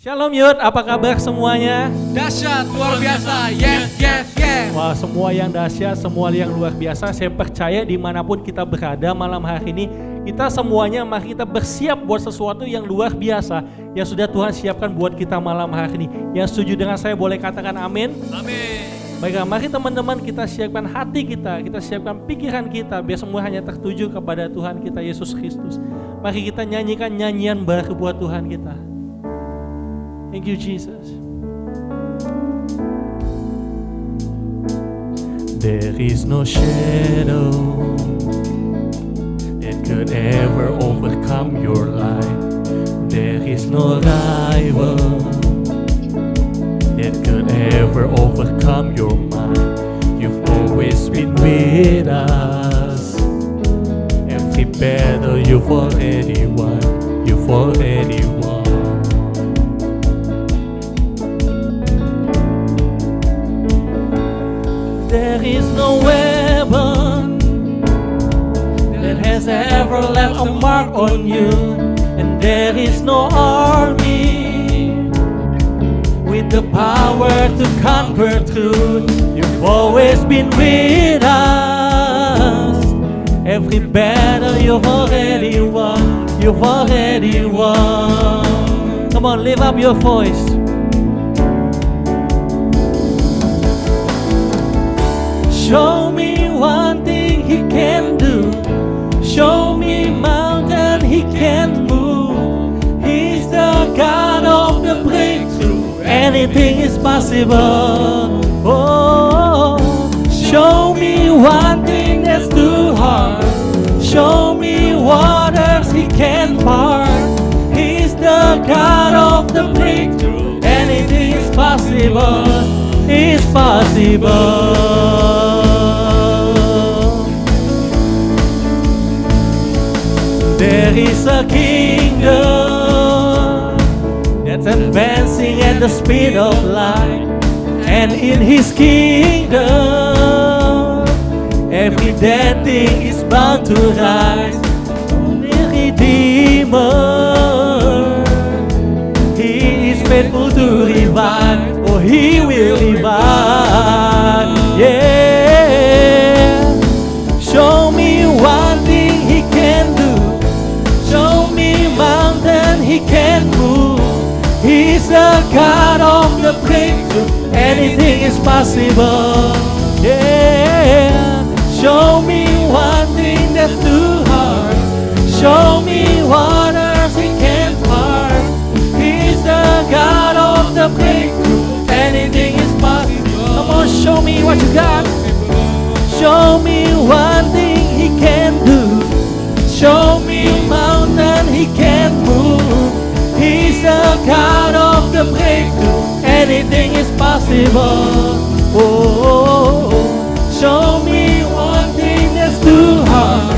Shalom Yud, apa kabar semuanya? Dahsyat, luar biasa, yes, yes, yes. Wah, semua yang dahsyat, semua yang luar biasa. Saya percaya dimanapun kita berada malam hari ini, kita semuanya mari kita bersiap buat sesuatu yang luar biasa yang sudah Tuhan siapkan buat kita malam hari ini. Yang setuju dengan saya boleh katakan amin. Amin. Baiklah, mari teman-teman kita siapkan hati kita siapkan pikiran kita biar semua hanya tertuju kepada Tuhan kita Yesus Kristus. Mari kita nyanyikan nyanyian baru buat Tuhan kita. Thank you, Jesus. There is no shadow that could ever overcome your life. There is no rival that could ever overcome your mind. You've always been with us. Every battle you've already won. You've already won. There is no weapon that has ever left a mark on you, and there is no army with the power to conquer truth. You've always been with us. Every battle you've already won. You've already won. Come on, lift up your voice. Show me one thing He can do. Show me mountain He can't move. He's the God of the breakthrough. Anything is possible. Oh, show me one thing that's too hard. Show me waters He can part. He's the God of the breakthrough. Anything is possible. Is possible. There is a kingdom that's advancing at the speed of light, and in His kingdom, every dead thing is bound to rise. The Redeemer, He is faithful to revive. Oh, He will revive. Yeah. Show me one thing He can do. Show me mountain He can move. He's the God of the breakthrough. Anything is possible. Yeah. Show me one thing that's too hard. Show me waters He can part. He's the God of the breakthrough. Anything is possible. Come on, show me what you got. Show me one thing He can do. Show me mountain He can move. He's the God of the breakthrough. Anything is possible. Oh, show me one thing that's too hard.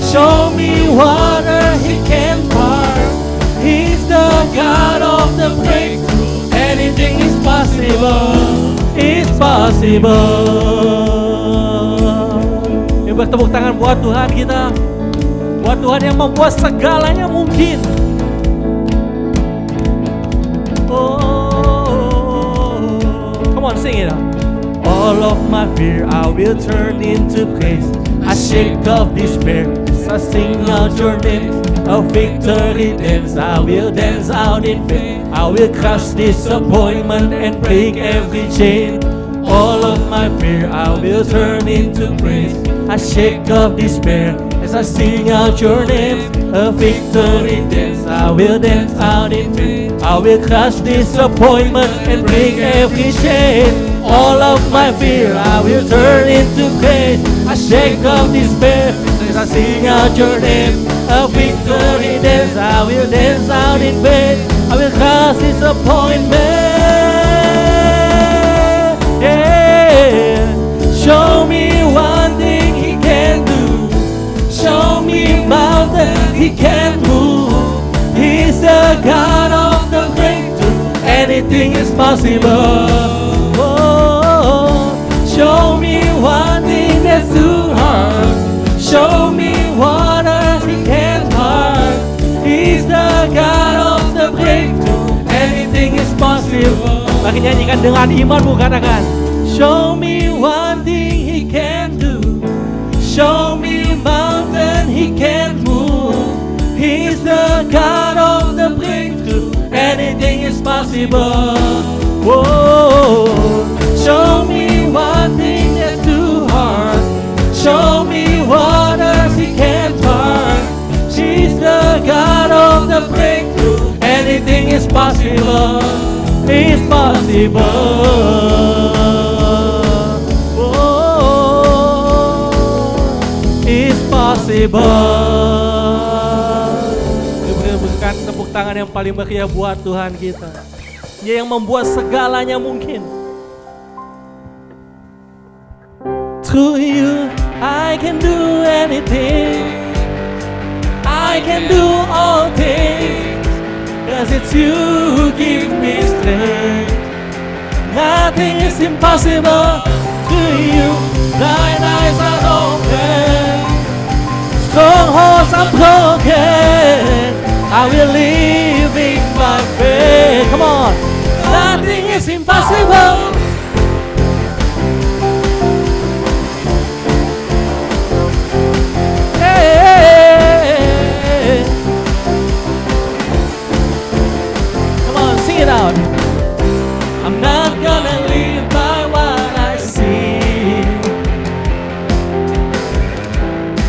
Show me water He can part. He's the God of the breakthrough. Anything is possible. It's possible. Yuk bertepuk tangan buat Tuhan kita. Buat Tuhan yang membuat segalanya mungkin. Oh, come on, sing it out. All of my fear I will turn into praise. I shake off despair as I sing out your name. A victory dance, I will dance out in faith. I will crush disappointment and break every chain. All of my fear I will turn into praise. I shake off despair as I sing out your name. A victory dance, I will dance out in faith. I will crush disappointment and break every chain. All of my fear I will turn into praise. I shake off despair as I sing out your name. A victory dance, I will dance out in faith. I will crush disappointment. Yeah. Show me one thing He can do. Show me mountain He can move. He's the God of the breakthrough. Anything is possible. Oh, show me one thing that's too hard. Show me water He can part. He's the God of the breakthrough. Anything Mari nyanyikan dengan imanmu, katakan, show me one thing He can do. Show me mountain He can move. He's the God of the breakthrough. Anything is possible. Whoa. Show me one thing that's too hard. Show me waters He can part. She's the God of the breakthrough. Anything is possible. It's possible. Oh, it's possible. Berikan tepuk tangan yang paling meriah buat Tuhan kita. Dia yang membuat segalanya mungkin. Through you, I can do anything. I can do all things. 'Cause it's you who give me strength. Nothing is impossible to you. Thine eyes are open. Strongholds are broken. I will live in my faith. Come on. Nothing is impossible. It out. I'm not gonna live by what I see.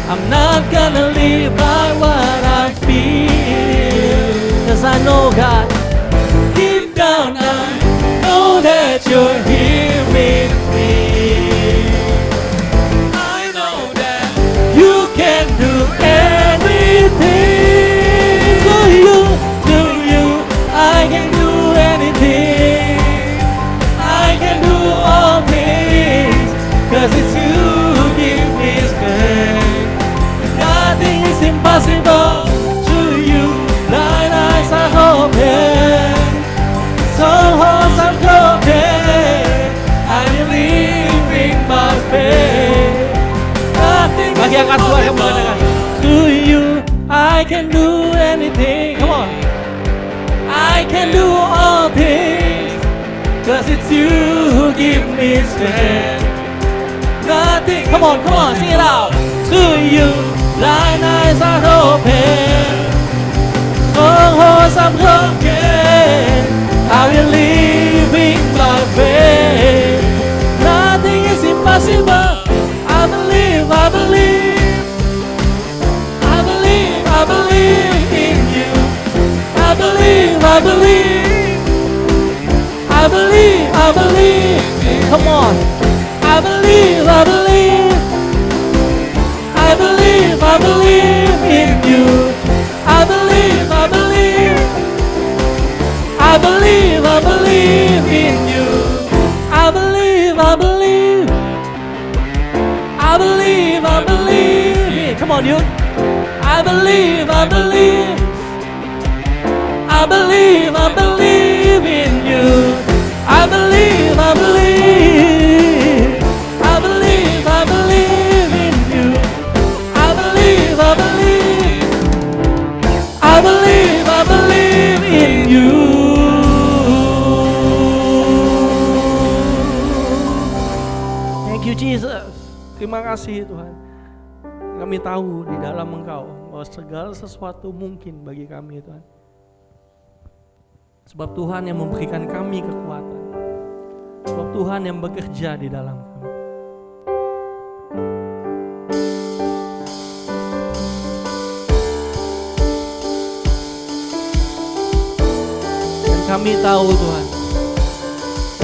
I'm not gonna live by what I feel. 'Cause I know God, deep down I know that you're here with me. I know that you can do anything. To you, I can do anything. I can do all things. 'Cause it's you who give me strength. Nothing is impossible to you. Thine eyes are open. Strongholds are broken. I believe in my faith. Nothing is impossible to you. I can do anything. Come on. I can do all things. 'Cause it's you who give me strength. Nothing, come on, sing it out. To you, thine eyes are open. Strongholds are broken. I will live in my faith. Nothing is impossible. I believe, I believe. I believe, I believe in you. I believe, I believe. I believe, I believe. Come on. I believe, I believe. I believe, I believe in you. I believe, I believe. I believe, I believe in you. I believe, I believe. I believe, I believe. Come on, you. I believe, I believe. I believe, I believe in you. I believe, I believe. I believe, I believe in you. I believe, I believe. I believe, I believe in you. Thank you Jesus. Terima kasih Tuhan. Kami tahu di dalam Engkau bahwa segala sesuatu mungkin bagi kami Tuhan. Sebab Tuhan yang memberikan kami kekuatan. Sebab Tuhan yang bekerja di dalam kami. Dan kami tahu Tuhan,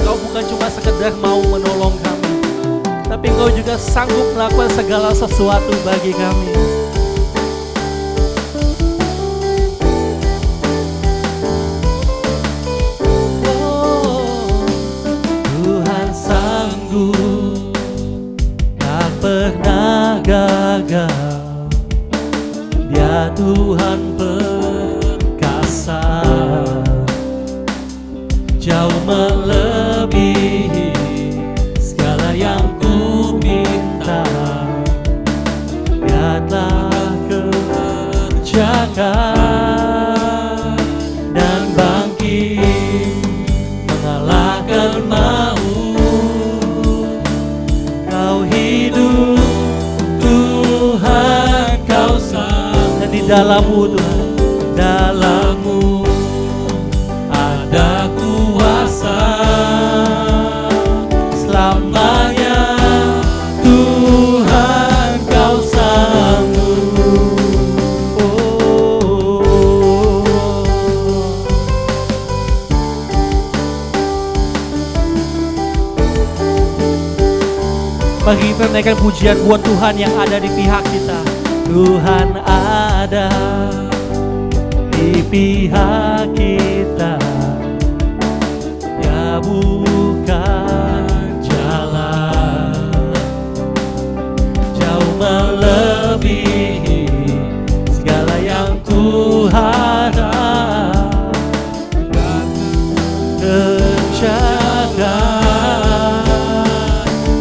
Engkau bukan cuma sekedar mau menolong kami, tapi Engkau juga sanggup melakukan segala sesuatu bagi kami. Tak pernah gagal. Dia Tuhan perkasa, jauh melebihi segala yang ku minta. Dia telah Kau hidup Tuhan, Kau sang. Dan di dalam-Mu Tuhan, dalam-Mu ada kuasa selamanya. Tuhan, Kau sanggup. Bagi kita naikkan pujian buat Tuhan yang ada di pihak kita. Tuhan ada di pihak kita, Dia bukan jalan jauh melebihi segala yang ku harap. Terjaga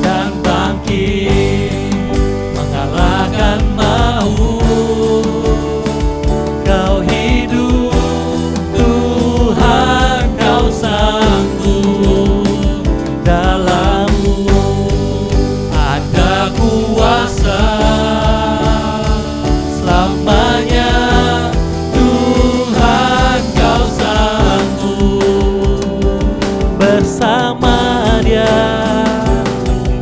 dan bangkit mengalahkan maut. Kau hidup Tuhan, Kau sanggup. Dalam-Mu ada kuasa selamanya. Tuhan, Kau sanggup. Bersama Dia,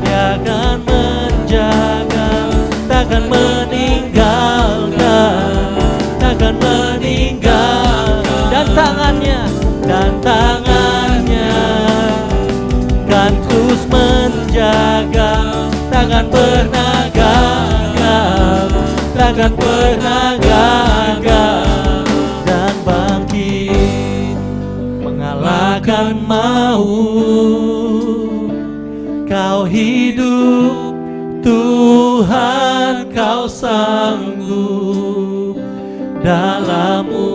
Dia akan menjaga, takkan meninggalkan, takkan meninggalkan. Dan tangannya kan terus menjaga, takkan pernah gagal, takkan pernah gagal. Dan bangkit mengalahkan maut. Kau hidup Tuhan, Kau sanggup. Dalam-Mu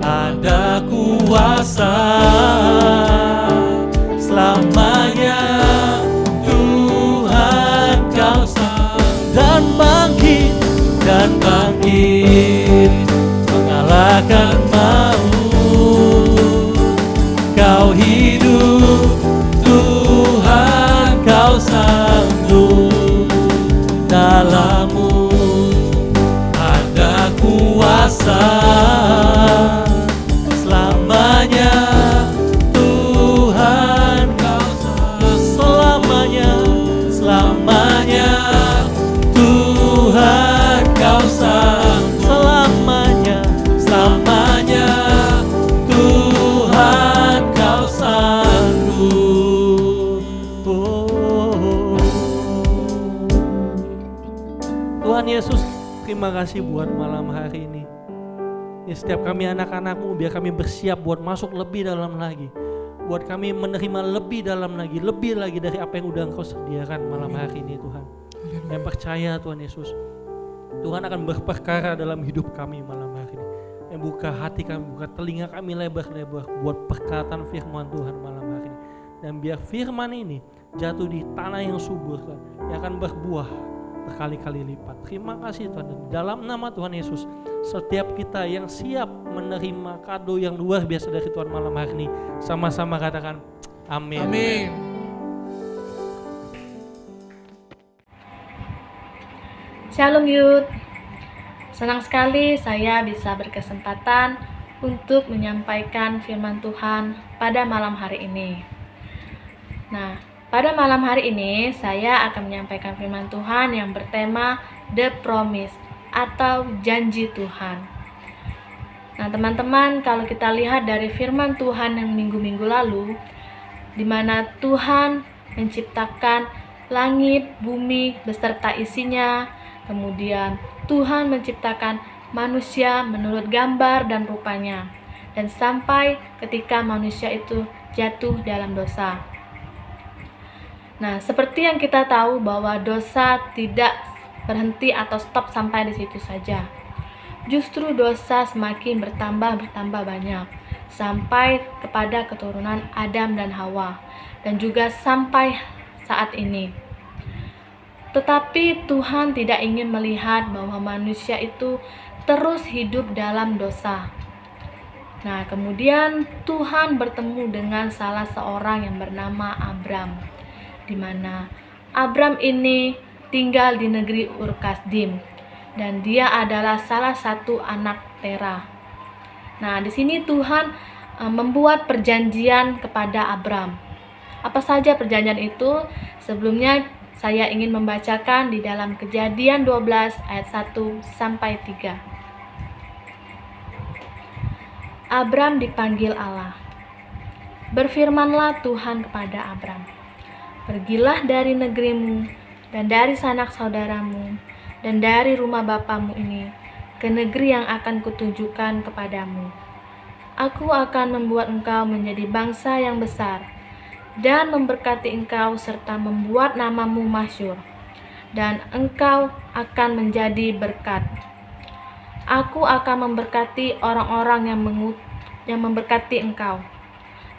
ada kuasa selamanya. Tuhan, Kau sanggup. Dan bangkit mengalahkan maut. Kau hidup Tuhan, Kau sanggup. Dalam-Mu ada kuasa selamanya. Tuhan, Kau sanggup. Selamanya, selamanya. Tuhan, Kau sanggup. Selamanya, selamanya. Tuhan, Kau sanggup. Tuhan Yesus, terima kasih buat malam hari ini. Ya, setiap kami anak-anak-Mu, biar kami bersiap buat masuk lebih dalam lagi, buat kami menerima lebih dalam lagi, lebih lagi dari apa yang udah Engkau sediakan malam hari ini Tuhan. Yang percaya Tuhan Yesus, Tuhan akan berperkara dalam hidup kami malam hari ini. Yang buka hati kami, buka telinga kami lebar-lebar buat perkataan firman Tuhan malam hari ini. Dan biar firman ini jatuh di tanah yang subur Tuhan, yang akan berbuah berkali-kali lipat. Terima kasih Tuhan. Dan dalam nama Tuhan Yesus, setiap kita yang siap menerima kado yang luar biasa dari Tuhan malam hari ini, sama-sama katakan amin. Amin. Shalom Youth. Senang sekali saya bisa berkesempatan untuk menyampaikan firman Tuhan pada malam hari ini. Nah, pada malam hari ini saya akan menyampaikan firman Tuhan yang bertema The Promise atau janji Tuhan. Nah, teman-teman, kalau kita lihat dari firman Tuhan yang minggu-minggu lalu, di mana Tuhan menciptakan langit, bumi beserta isinya, kemudian Tuhan menciptakan manusia menurut gambar dan rupanya, dan sampai ketika manusia itu jatuh dalam dosa. Nah, seperti yang kita tahu bahwa dosa tidak berhenti atau stop sampai di situ saja. Justru dosa semakin bertambah banyak sampai kepada keturunan Adam dan Hawa, dan juga sampai saat ini. Tetapi Tuhan tidak ingin melihat bahwa manusia itu terus hidup dalam dosa. Nah, kemudian Tuhan bertemu dengan salah seorang yang bernama Abram, di mana Abram ini tinggal di negeri Ur-Kasdim dan dia adalah salah satu anak Terah. Nah, di sini Tuhan membuat perjanjian kepada Abram. Apa saja perjanjian itu? Sebelumnya saya ingin membacakan di dalam Kejadian 12 ayat 1 sampai 3. Abram dipanggil Allah. Berfirmanlah Tuhan kepada Abram, "Pergilah dari negerimu dan dari sanak saudaramu dan dari rumah bapamu ini ke negeri yang akan kutunjukkan kepadamu. Aku akan membuat engkau menjadi bangsa yang besar dan memberkati engkau serta membuat namamu masyhur, dan engkau akan menjadi berkat. Aku akan memberkati orang-orang yang memberkati engkau,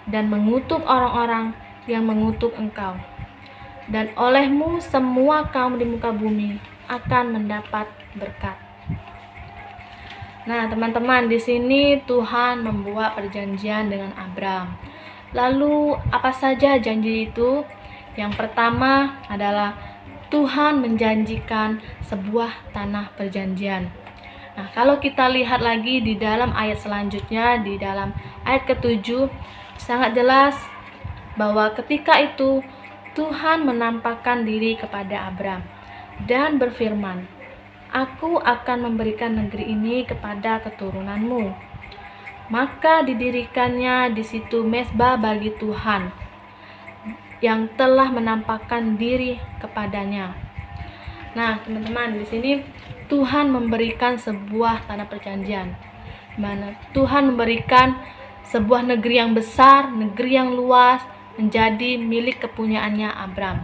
dan mengutuk orang-orang yang mengutuk engkau. Dan olehmu semua kaum di muka bumi akan mendapat berkat." Nah, teman-teman, di sini Tuhan membuat perjanjian dengan Abram. Lalu, apa saja janji itu? Yang pertama adalah Tuhan menjanjikan sebuah tanah perjanjian. Nah, kalau kita lihat lagi di dalam ayat selanjutnya, di dalam ayat ke-7, sangat jelas bahwa ketika itu Tuhan menampakkan diri kepada Abram dan berfirman, "Aku akan memberikan negeri ini kepada keturunanmu." Maka didirikannya di situ mezbah bagi Tuhan yang telah menampakkan diri kepadanya. Nah, teman-teman, di sini Tuhan memberikan sebuah tanah perjanjian, di mana Tuhan memberikan sebuah negeri yang besar, negeri yang luas menjadi milik kepunyaannya Abram.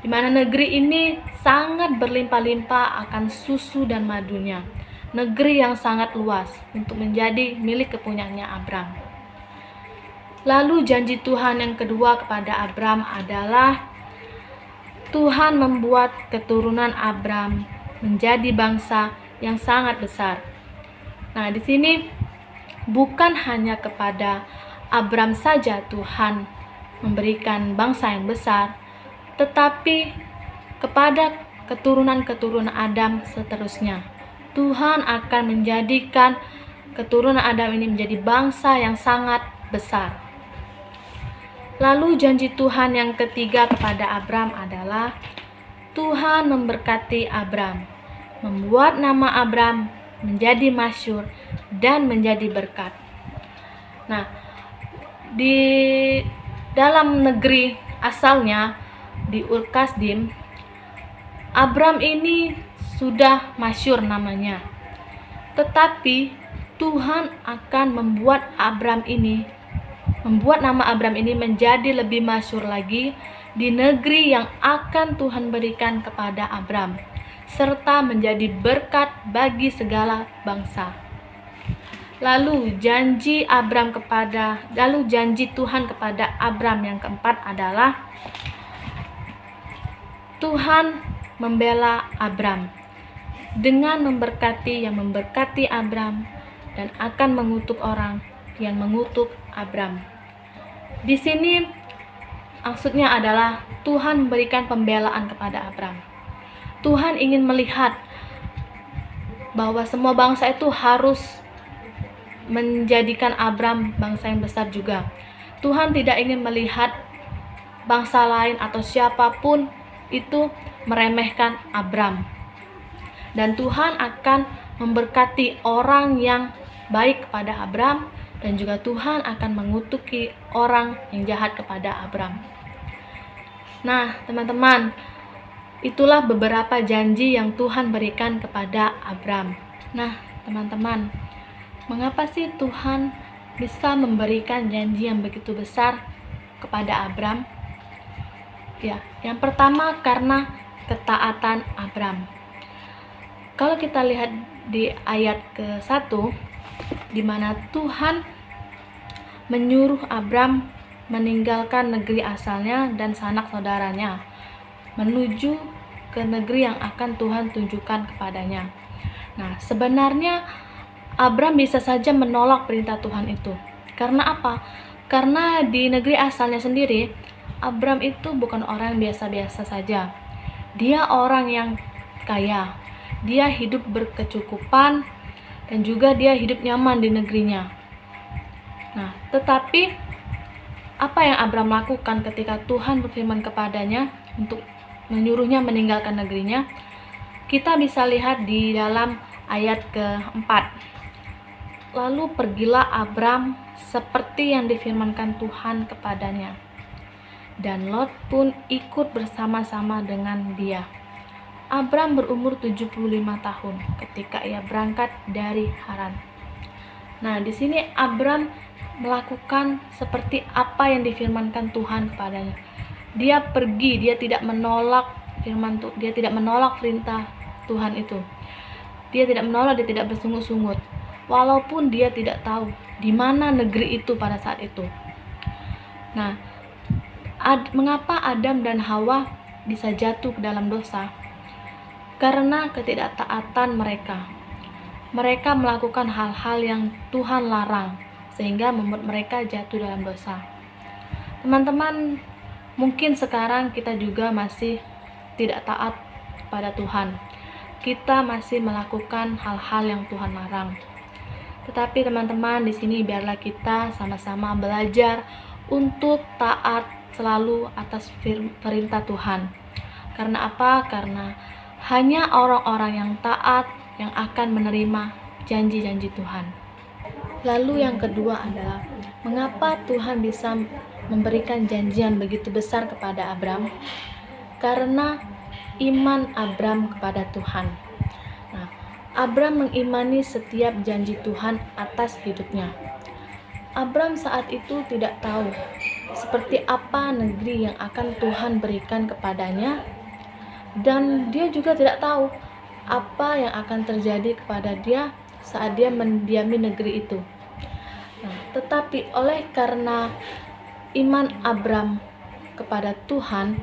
Di mana negeri ini sangat berlimpah-limpah akan susu dan madunya. Negeri yang sangat luas untuk menjadi milik kepunyaannya Abram. Lalu janji Tuhan yang kedua kepada Abram adalah Tuhan membuat keturunan Abram menjadi bangsa yang sangat besar. Nah, di sini bukan hanya kepada Abram saja Tuhan memberikan bangsa yang besar, tetapi kepada keturunan-keturunan Adam seterusnya. Tuhan akan menjadikan keturunan Adam ini menjadi bangsa yang sangat besar. Lalu janji Tuhan yang ketiga kepada Abram adalah Tuhan memberkati Abram, membuat nama Abram menjadi masyhur dan menjadi berkat. Nah, di dalam negeri asalnya di Ur-Kasdim, Abram ini sudah masyhur namanya. Tetapi Tuhan akan membuat nama Abram ini menjadi lebih masyhur lagi di negeri yang akan Tuhan berikan kepada Abram, serta menjadi berkat bagi segala bangsa. Lalu janji Tuhan kepada Abram yang keempat adalah Tuhan membela Abram dengan yang memberkati Abram dan akan mengutuk orang yang mengutuk Abram. Di sini maksudnya adalah Tuhan memberikan pembelaan kepada Abram. Tuhan ingin melihat bahwa semua bangsa itu harus menjadikan Abram bangsa yang besar juga. Tuhan tidak ingin melihat bangsa lain atau siapapun itu meremehkan Abram. Dan Tuhan akan memberkati orang yang baik kepada Abram, dan juga Tuhan akan mengutuki orang yang jahat kepada Abram. Nah, teman-teman, itulah beberapa janji yang Tuhan berikan kepada Abram. Nah, teman-teman, mengapa sih Tuhan bisa memberikan janji yang begitu besar kepada Abram? Ya, yang pertama karena ketaatan Abram. Kalau kita lihat di ayat ke-1, di mana Tuhan menyuruh Abram meninggalkan negeri asalnya dan sanak saudaranya, menuju ke negeri yang akan Tuhan tunjukkan kepadanya. Nah, sebenarnya Abram bisa saja menolak perintah Tuhan itu. Karena apa? Karena di negeri asalnya sendiri, Abram itu bukan orang biasa-biasa saja. Dia orang yang kaya. Dia hidup berkecukupan dan juga dia hidup nyaman di negerinya. Nah, tetapi apa yang Abram lakukan ketika Tuhan berfirman kepadanya untuk menyuruhnya meninggalkan negerinya? Kita bisa lihat di dalam ayat keempat. Lalu pergilah Abram seperti yang difirmankan Tuhan kepadanya. Dan Lot pun ikut bersama-sama dengan dia. Abram berumur 75 tahun ketika ia berangkat dari Haran. Nah, di sini Abram melakukan seperti apa yang difirmankan Tuhan kepadanya. Dia pergi, dia tidak menolak firman Tuhan, dia tidak menolak perintah Tuhan itu. Dia tidak menolak, dia tidak bersungut-sungut. Walaupun dia tidak tahu di mana negeri itu pada saat itu. Nah, mengapa Adam dan Hawa bisa jatuh ke dalam dosa? Karena ketidaktaatan mereka. Mereka melakukan hal-hal yang Tuhan larang, sehingga membuat mereka jatuh dalam dosa. Teman-teman, mungkin sekarang kita juga masih tidak taat pada Tuhan. Kita masih melakukan hal-hal yang Tuhan larang. Tetapi teman-teman, di sini biarlah kita sama-sama belajar untuk taat selalu atas perintah Tuhan. Karena apa? Karena hanya orang-orang yang taat yang akan menerima janji-janji Tuhan. Lalu yang kedua adalah, mengapa Tuhan bisa memberikan janjian begitu besar kepada Abram? Karena iman Abram kepada Tuhan. Nah, Abram mengimani setiap janji Tuhan atas hidupnya. Abram saat itu tidak tahu seperti apa negeri yang akan Tuhan berikan kepadanya, dan dia juga tidak tahu apa yang akan terjadi kepada dia saat dia mendiami negeri itu. Nah, tetapi oleh karena iman Abram kepada Tuhan,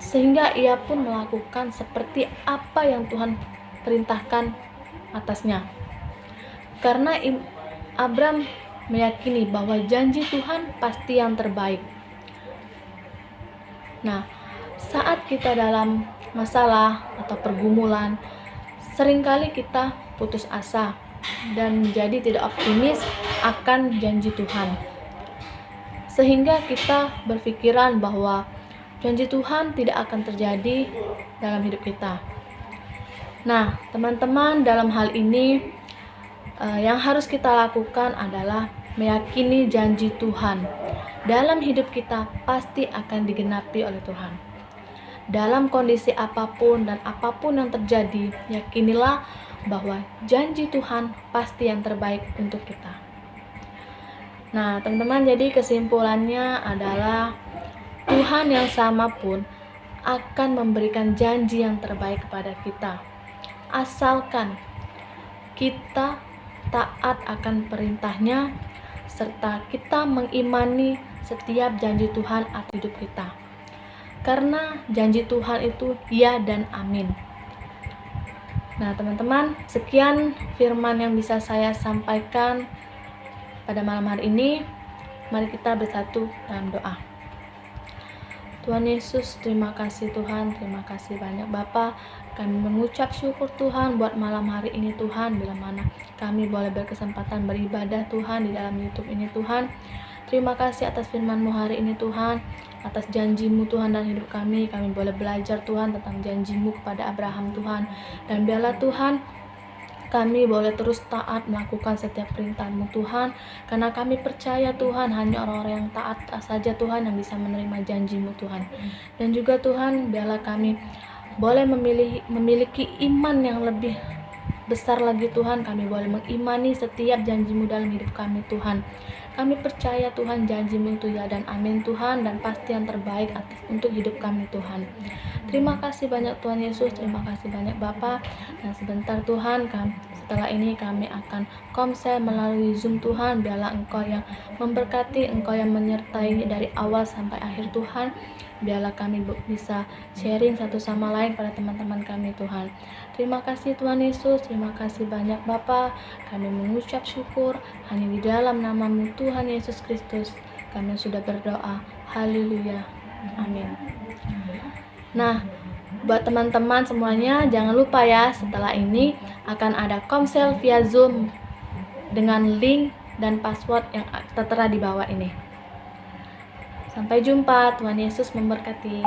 sehingga ia pun melakukan seperti apa yang Tuhan perintahkan atasnya. Karena Abram meyakini bahwa janji Tuhan pasti yang terbaik. Nah, saat kita dalam masalah atau pergumulan, seringkali kita putus asa dan menjadi tidak optimis akan janji Tuhan. Sehingga kita berpikiran bahwa janji Tuhan tidak akan terjadi dalam hidup kita. Nah, teman-teman, dalam hal ini yang harus kita lakukan adalah meyakini janji Tuhan dalam hidup kita pasti akan digenapi oleh Tuhan. Dalam kondisi apapun dan apapun yang terjadi, yakinilah bahwa janji Tuhan pasti yang terbaik untuk kita. Nah, teman-teman, jadi kesimpulannya adalah Tuhan yang sama pun akan memberikan janji yang terbaik kepada kita, asalkan kita taat akan perintahnya serta kita mengimani setiap janji Tuhan atas hidup kita. Karena janji Tuhan itu ya dan amin. Nah, teman-teman, sekian firman yang bisa saya sampaikan pada malam hari ini. Mari kita bersatu dalam doa. Tuhan Yesus, terima kasih Tuhan, terima kasih banyak Bapa. Kami mengucap syukur Tuhan buat malam hari ini Tuhan, bila mana kami boleh berkesempatan beribadah Tuhan di dalam YouTube ini Tuhan. Terima kasih atas firman-Mu hari ini Tuhan, atas janji-Mu Tuhan dalam hidup kami. Kami boleh belajar Tuhan tentang janji-Mu kepada Abraham Tuhan. Dan biarlah Tuhan kami boleh terus taat melakukan setiap perintah-Mu Tuhan, karena kami percaya Tuhan hanya orang-orang yang taat saja Tuhan yang bisa menerima janji-Mu Tuhan. Dan juga Tuhan, biarlah kami boleh memiliki iman yang lebih besar lagi Tuhan. Kami boleh mengimani setiap janji-Mu dalam hidup kami Tuhan. Kami percaya Tuhan janji-Mu itu ya dan amin Tuhan, dan pasti yang terbaik untuk hidup kami Tuhan. Terima kasih banyak Tuhan Yesus, terima kasih banyak Bapa. Dan sebentar Tuhan, setelah ini kami akan komsel melalui Zoom Tuhan. Biarlah Engkau yang memberkati, Engkau yang menyertai dari awal sampai akhir Tuhan. Biarlah kami bisa sharing satu sama lain pada teman-teman kami Tuhan. Terima kasih Tuhan Yesus, terima kasih banyak Bapa. Kami mengucap syukur hanya di dalam nama-Mu Tuhan Yesus Kristus. Kami sudah berdoa. Haleluya. Amin. Nah, buat teman-teman semuanya, jangan lupa ya, setelah ini akan ada komsel via Zoom dengan link dan password yang tertera di bawah ini. Sampai jumpa, Tuhan Yesus memberkati.